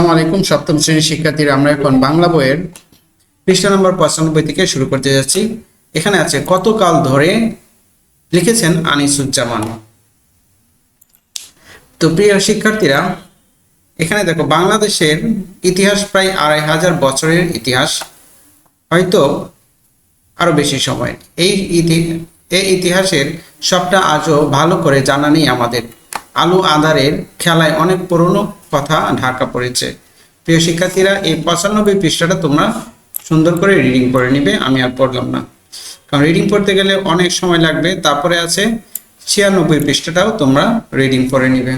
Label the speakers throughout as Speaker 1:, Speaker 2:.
Speaker 1: আসসালামু আলাইকুম সপ্তম শ্রেণীর শিক্ষার্থীরা, আমরা এখন বাংলা বইয়ের পৃষ্ঠা নম্বর 95 থেকে শুরু করতে যাচ্ছি। এখানে আছে কতকাল ধরে, লিখেছেন আনিসুজ্জামান। তো প্রিয় শিক্ষার্থীরা, এখানে দেখো বাংলাদেশের ইতিহাস প্রায় 2500 বছরের ইতিহাস, হয়তো আরো বেশি সময়। এই ইতিহাসের সবটা আজও ভালো করে জানা নেই আমাদের। আলো আঁধারের খেলায় অনেক পুরনো কথা ঢাকা পড়েছে। প্রিয় শিক্ষার্থীরা, এই 95 পৃষ্ঠাটা তোমরা সুন্দর করে রিডিং পড়ে নিবে। আমি আর পড়লাম না, কারণ রিডিং পড়তে গেলে অনেক সময় লাগবে। তারপরে আছে 96 পৃষ্ঠাটাও তোমরা রিডিং পড়ে নিবে,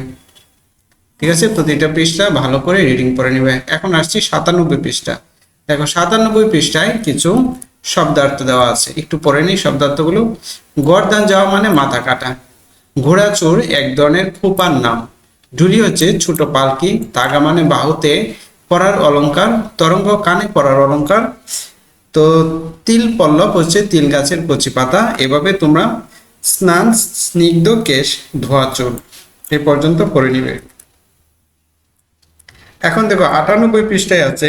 Speaker 1: ঠিক আছে? প্রতিটা পৃষ্ঠা ভালো করে রিডিং পড়ে নিবে। এখন আসছি 97 পৃষ্ঠা। দেখো 97 পৃষ্ঠায় কিছু শব্দার্থ দেওয়া আছে, একটু পড়ে নিই শব্দার্থগুলো। গর্দান যাওয়া মানে মাথা কাটা। ঘোড়াচোর এক ধরনের খোপার নাম। ঢুলি হচ্ছে ছোট পালকি। তাগা মানে বাহুতে পরার অলংকার। তরঙ্গ কানে পরার অলংকার। তো তিল পল্লব হচ্ছে তিল গাছের কচি পাতা। এভাবে তোমরা স্নান স্নিগ্ধ কেশ ধোয়া চুল এ পর্যন্ত পড়ে নিবে। এখন দেখো 98 পৃষ্ঠায় আছে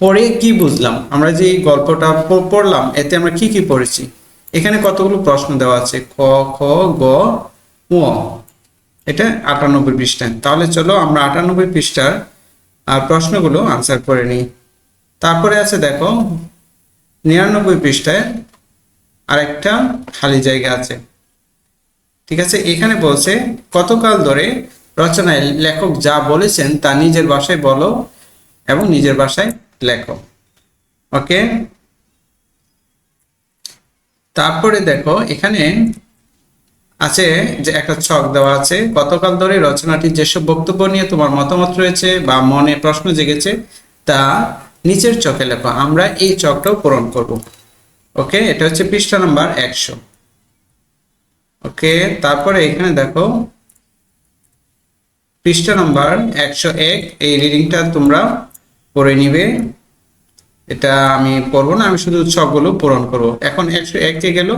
Speaker 1: পড়ে কি বুঝলাম। আমরা যে গল্পটা পড়লাম, এতে আমরা কি কি পড়েছি। এখানে কতগুলো প্রশ্ন দেওয়া আছে, ক, খ, গ, ঙ। এটা 98 পৃষ্ঠায়। তাহলে চলো আমরা 98 পৃষ্ঠার প্রশ্নগুলো আনসার করে নিই। তারপরে আছে দেখো 99 পৃষ্ঠায় আরেকটা খালি জায়গা আছে, ঠিক আছে? এখানে বলছে কতকাল ধরে রচনায় লেখক যা বলেছেন তা নিজের ভাষায় বলো এবং নিজের ভাষায় লেখো। ওকে, তারপরে দেখো এখানে আছে যে একটা ছক দেওয়া আছে, গতকাল ধরে রচনাটি যেসব বক্তব্য নিয়ে তোমার মতামত রয়েছে বা মনে প্রশ্ন জেগেছে তা নিচের চকে লেখো। আমরা এই চকটাও পূরণ করব। ওকে, এটা হচ্ছে পৃষ্ঠা নাম্বার 100। ওকে, তারপরে এখানে দেখো পৃষ্ঠা নাম্বার 101। এই রিডিংটা তোমরা পড়ে নিবে। এটা আমি পড়বো না, আমি শুধু ছকগুলো পূরণ করবো। এখন 101 গেল।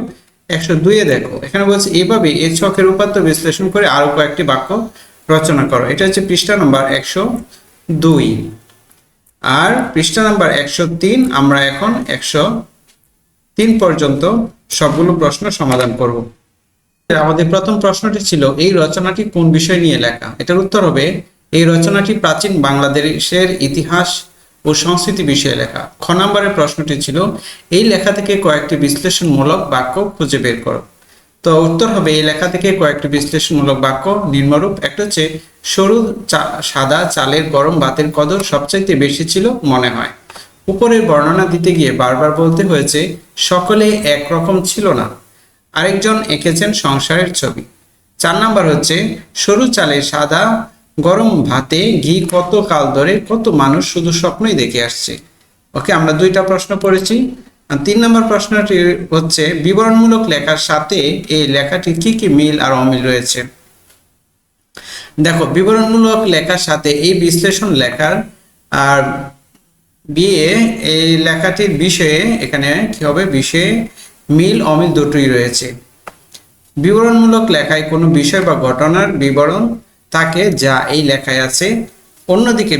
Speaker 1: 102 দেখো, এখানে বলছে এভাবে এই ছকের উপাত্ত বিশ্লেষণ করে আরো কয়েকটি বাক্য রচনা করো। এটা হচ্ছে পৃষ্ঠা নাম্বার 102। আর পৃষ্ঠা নাম্বার 103 আমরা এখন 103 পর্যন্ত সবগুলো প্রশ্ন সমাধান করব। আমাদের প্রথম প্রশ্নটি ছিল এই রচনাটি কোন বিষয় নিয়ে লেখা। এটার উত্তর হবে এই রচনাটি প্রাচীন বাংলাদেশের ইতিহাস ও সংস্কৃতি বিষয়ে লেখা। খ নম্বরের প্রশ্নটি ছিল এই লেখা থেকে কয়েকটি বিশ্লেষণমূলক বাক্য খুঁজে বের করো। তো উত্তর হবে এই লেখা থেকে কয়েকটি বিশ্লেষণমূলক বাক্য নিম্নরূপ। একটা হচ্ছে সরু সাদা চালের গরম ভাতের কদর সবচাইতে বেশি ছিল মনে হয়। উপরের বর্ণনা দিতে গিয়ে বারবার বলতে হয়েছে সকলে একরকম ছিল না। আরেকজন এঁকেছেন সংসারের ছবি। 4 নাম্বার হচ্ছে সরু চালের সাদা গরম ভাতে ঘি কত কাল ধরে কত মানুষ শুধু স্বপ্নই দেখে আসছে। ওকে, আমরা দুইটা প্রশ্ন পড়েছি। 3 নম্বর প্রশ্নটি হচ্ছে বিবরণমূলক লেখার সাথে এই লেখাটি কি কি মিল আর অমিল রয়েছে। দেখো বিবরণমূলক লেখার সাথে এই বিশ্লেষণ লেখার আর বিয়ে এই লেখাটির বিষয়ে এখানে কি হবে, বিষয়ে মিল অমিল দুটোই রয়েছে। বিবরণমূলক লেখায় কোনো বিষয় বা ঘটনার বিবরণ থাকে যা এই লেখায় আছে। অন্যদিকে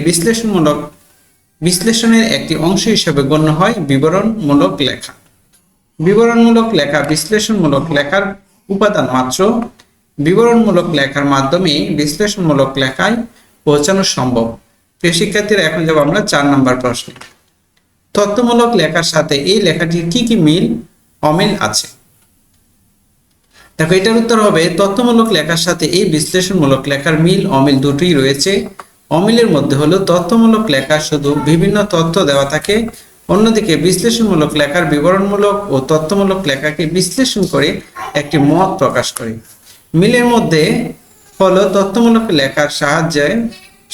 Speaker 1: বিশ্লেষণের একটি অংশ হিসেবে গণ্য হয় বিবরণমূলক লেখা। বিবরণমূলক লেখা বিশ্লেষণমূলক লেখার উপাদান মাত্র। বিবরণমূলক লেখার মাধ্যমে বিশ্লেষণমূলক লেখায় পৌঁছানো সম্ভব। প্রিয় শিক্ষার্থীরা, এখন যাব আমরা 4 নম্বর প্রশ্নে। তথ্যমূলক লেখার সাথে এই লেখাটির কি কি মিল অমিল আছে। দেখো এটার উত্তর হবে তথ্যমূলক লেখার সাথে এই বিশ্লেষণমূলক লেখার মিল অমিল দুটোই রয়েছে। অমিলের মধ্যে হলো তথ্যমূলক লেখা শুধু বিভিন্ন তথ্য দেওয়া থাকে, অন্যদিকে বিশ্লেষণমূলক লেখার বিবরণমূলক ও তথ্যমূলক লেখাকে বিশ্লেষণ করে একটি মত প্রকাশ করে। মিলের মধ্যে হলো তথ্যমূলক লেখার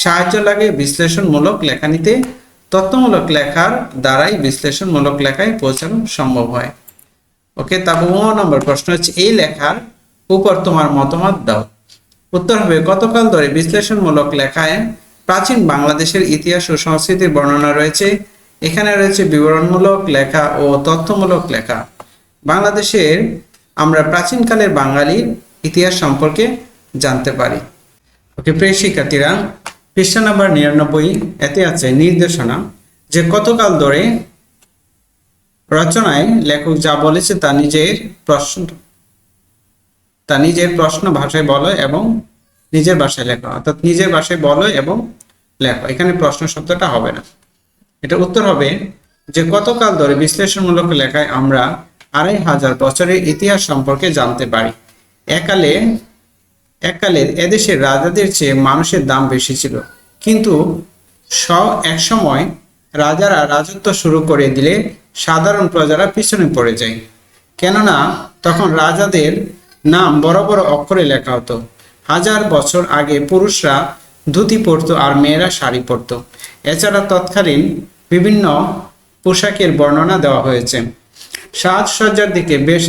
Speaker 1: সাহায্য লাগে বিশ্লেষণমূলক লেখা নিতে। তথ্যমূলক লেখার দ্বারাই বিশ্লেষণমূলক লেখায় পৌঁছানো সম্ভব হয়। ওকে, তারপর 9 নম্বর প্রশ্ন হচ্ছে এই লেখার উপর তোমার মতামত দাও। উত্তর হবে কতকাল ধরে বিশ্লেষণমূলক লেখায় প্রাচীন বাংলাদেশের ইতিহাস ও সংস্কৃতির বর্ণনা রয়েছে। এখানে রয়েছে বিবরণমূলক লেখা ও তথ্যমূলক লেখা। বাংলাদেশের আমরা প্রাচীনকালের বাঙালির ইতিহাস সম্পর্কে জানতে পারি। ওকে প্রিয় শিক্ষার্থীরা, পৃষ্ঠা নাম্বার 99 এতে আছে নির্দেশনা, যে কতকাল ধরে রচনায় লেখক যা বলেছে তা নিজের প্রশ্ন ভাষায় বলো এবং নিজের ভাষায় লেখো, অর্থাৎ নিজের ভাষায় বলো এবং লেখো। এখানে প্রশ্ন শব্দটা হবে না, এটা উত্তর হবে যে কতকাল ধরে বিশ্লেষণমূলক লেখায় আমরা 2500 বছরের ইতিহাস সম্পর্কে জানতে পারি। এককালে এদেশের রাজাদের চেয়ে মানুষের দাম বেশি ছিল, কিন্তু এক সময় রাজারা রাজত্ব শুরু করে দিলে সাধারণ প্রজারা পিছনে পড়ে যায়, কেননা তখন রাজাদের নাম বড় বড় অক্ষরে লেখা হতো। 1000 বছর আগে পুরুষরা ধুতি পরতো আর মেয়েরা শাড়ি পরতো। এছাড়া তৎকালীন বিভিন্ন পোশাকের বর্ণনা দেওয়া হয়েছে। সাজসজ্জার দিকে বেশ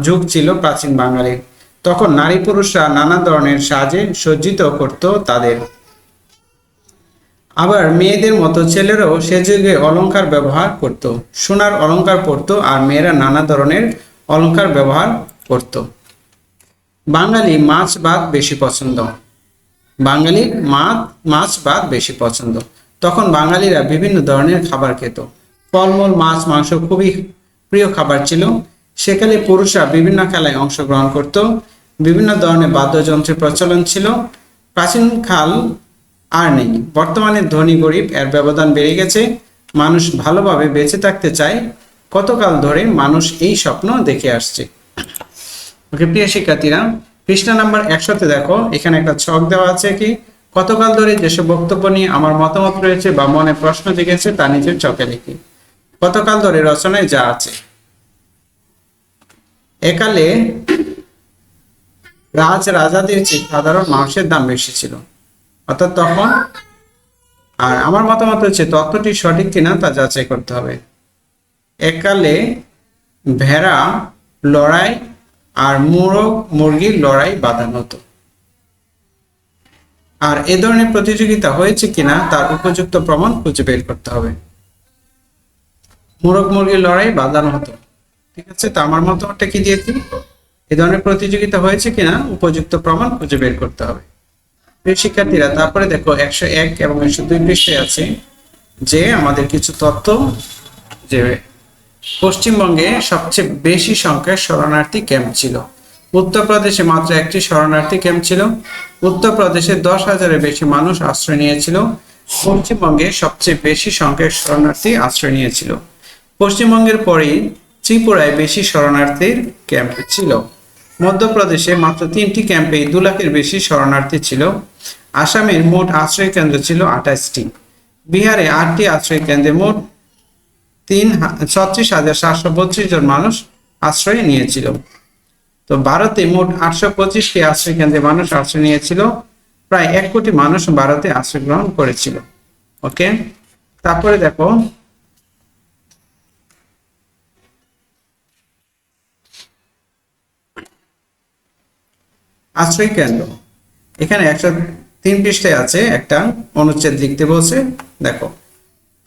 Speaker 1: ঝোঁক ছিল প্রাচীন বাঙালির। তখন নারী পুরুষরা নানা ধরনের সাজে সজ্জিত করত তাদের। আবার মেয়েদের মতো ছেলেরাও সে যুগে অলংকার ব্যবহার করত, সোনার অলংকার পরতো, আর মেয়েরা নানা ধরনের অলংকার ব্যবহার করত। বাঙালি মাছ ভাত বেশি পছন্দ। বাঙালির মাছ ভাত বেশি পছন্দ। তখন বাঙালিরা বিভিন্ন ধরনের খাবার খেত। ফলমূল, মাছ, মাংস খুবই প্রিয় খাবার ছিল। সেকালে পুরুষরা বিভিন্ন খেলায় অংশগ্রহণ করত। বিভিন্ন ধরনের বাদ্যযন্ত্রের প্রচলন ছিল। প্রাচীন কাল আর নেই। বর্তমানে ধনী গরিব এর ব্যবধান বেড়ে গেছে। মানুষ ভালোভাবে বেঁচে থাকতে চায়। কতকাল ধরে মানুষ এই স্বপ্ন দেখে আসছে। ওকে প্রিয় শিক্ষার্থীরা, পৃষ্ঠা নাম্বার 100 দেখো, এখানে একটা ছক দেওয়া আছে কি কতকাল ধরে যেসব বক্তব্য নিয়ে আমার মতামত রয়েছে বা মনে প্রশ্ন জেগেছে তা নিজের চকে লিখি। কতকাল ধরে রচনায় যা আছে, একালে রাজাদের চেয়ে সাধারণ মানুষের দাম বেশি ছিল, অর্থাৎ তখন। আর আমার মতামত হচ্ছে তথ্যটি সঠিক কিনা তা যাচাই করতে হবে। একালে ভেড়া লড়াই আর মোরগ মুরগির লড়াই বাঁধানো হতো। আর এ ধরনের প্রতিযোগিতা হয়েছে কিনা তার উপযুক্ত প্রমাণ খুঁজে বের করতে হবে। মোরগ মুরগির লড়াই বাঁধানো হতো, ঠিক আছে। তো আমার মতামতটা কি দিয়েছি, এ ধরনের প্রতিযোগিতা হয়েছে কিনা উপযুক্ত প্রমাণ খুঁজে বের করতে হবে। প্রিয় শিক্ষার্থীরা, তারপরে দেখো 101 এবং 102 পৃষ্ঠায় আছে যে আমাদের কিছু তথ্য, যে পশ্চিমবঙ্গে সবচেয়ে বেশি সংখ্যায় শরণার্থী ক্যাম্প ছিল। উত্তরপ্রদেশে মাত্র একটি শরণার্থী ক্যাম্প ছিল। উত্তরপ্রদেশে 10,000-এর বেশি মানুষ আশ্রয় নিয়েছিল। পশ্চিমবঙ্গে সবচেয়ে বেশি সংখ্যক শরণার্থী আশ্রয় নিয়েছিল। পশ্চিমবঙ্গের পরেই ত্রিপুরায় বেশি শরণার্থীর ক্যাম্প ছিল। মধ্যপ্রদেশে মাত্র 3টি ক্যাম্পে 2 লাখের বেশি শরণার্থী ছিল। আসামের মোট আশ্রয় কেন্দ্র ছিল 28টি। বিহারে 8টি আশ্রয় কেন্দ্রে মোট 36,732 জন মানুষ আশ্রয় নিয়েছিল। তো ভারতে মোট 825টি আশ্রয় কেন্দ্রে মানুষ আশ্রয় নিয়েছিল। প্রায় 1 কোটি মানুষ ভারতে আশ্রয় গ্রহণ করেছিল। ওকে, তারপরে দেখো আশ্রয় কেন্দ্র, এখানে 103 পৃষ্ঠায় আছে একটা অনুচ্ছেদ লিখতে বলছে। দেখো,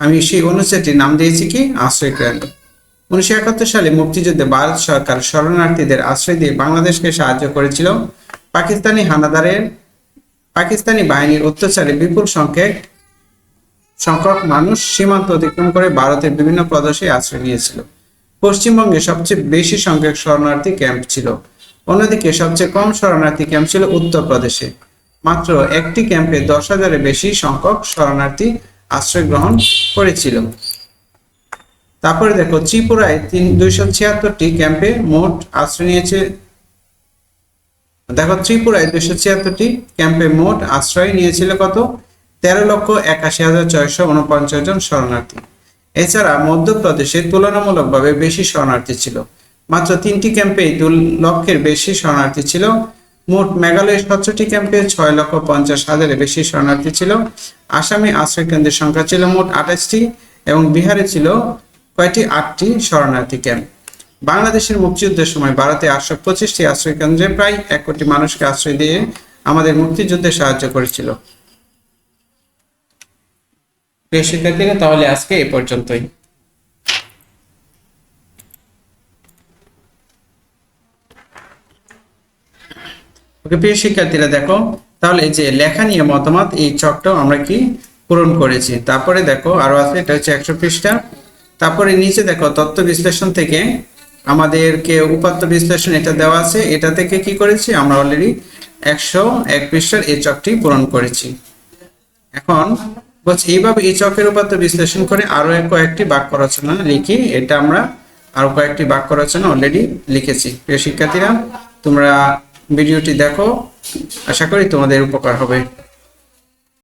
Speaker 1: আমি সেই অনুচ্ছেদটির নাম দিয়েছি কি আশ্রয় কেন্দ্র। 1971 সালে মুক্তিযুদ্ধে ভারত সরকার শরণার্থীদের আশ্রয় দিয়ে বাংলাদেশকে সাহায্য করেছিল। পাকিস্তানি বাহিনীর অত্যাচারে বিপুল সংখ্যক মানুষ সীমান্ত অতিক্রম করে ভারতের বিভিন্ন প্রদেশে আশ্রয় নিয়েছিল। পশ্চিমবঙ্গে সবচেয়ে বেশি সংখ্যক শরণার্থী ক্যাম্প ছিল। অন্যদিকে সবচেয়ে কম শরণার্থী ক্যাম্প ছিল উত্তরপ্রদেশে। মাত্র একটি ক্যাম্পে 10,000-এর বেশি সংখ্যক শরণার্থী আশ্রয় গ্রহণ করেছিল। তারপরে দেখো ত্রিপুরায় 276টি ক্যাম্পে মোট আশ্রয় নিয়েছে। দেখো ত্রিপুরায় 276টি ক্যাম্পে মোট আশ্রয় নিয়েছিল কত, 13,81,449 জন শরণার্থী। এছাড়া মধ্যপ্রদেশে তুলনামূলকভাবে বেশি শরণার্থী ছিল। মাত্র 3টি ক্যাম্পে 2 লক্ষের বেশি শরণার্থী ছিল। মোট মেঘালয়ের 17টি ক্যাম্পে 6,50,000-এর বেশি শরণার্থী ছিল। আসামে আশ্রয় কেন্দ্রের সংখ্যা ছিল মোট 28টি এবং বিহারে ছিল কয়টি, 8টি শরণার্থী ক্যাম্প। বাংলাদেশের মুক্তিযুদ্ধের সময় ভারতে 825টি আশ্রয় কেন্দ্রে প্রায় 1 কোটি মানুষকে আশ্রয় দিয়ে আমাদের মুক্তিযুদ্ধে সাহায্য করেছিল। প্রিয় শিক্ষার্থীরা, তাহলে আজকে এই পর্যন্তই। ওকে প্রিয় শিক্ষার্থীরা, দেখো তাহলে এই যে লেখা নিয়ে মতামত এই ছকটাও আমরা কি পূরণ করেছি। তারপরে দেখো আরো আছে, এটা হচ্ছে 100 পৃষ্ঠা। তারপরে নিচে দেখো তথ্য বিশ্লেষণ থেকে আমাদেরকে উপাত্ত বিশ্লেষণ এটা দেওয়া আছে, এটা থেকে কি করেছি আমরা অলরেডি 101 পৃষ্ঠার এই ছকটি পূরণ করেছি। এখন বলছি এইভাবে এই ছকের উপাত্ত বিশ্লেষণ করে আরো কয়েকটি বাক্য রচনা লিখি। এটা আমরা আরো কয়েকটি বাক্য রচনা অলরেডি লিখেছি। প্রিয় শিক্ষার্থীরা, তোমরা ভিডিওটি দেখো, আশা করি তোমাদের উপকার হবে।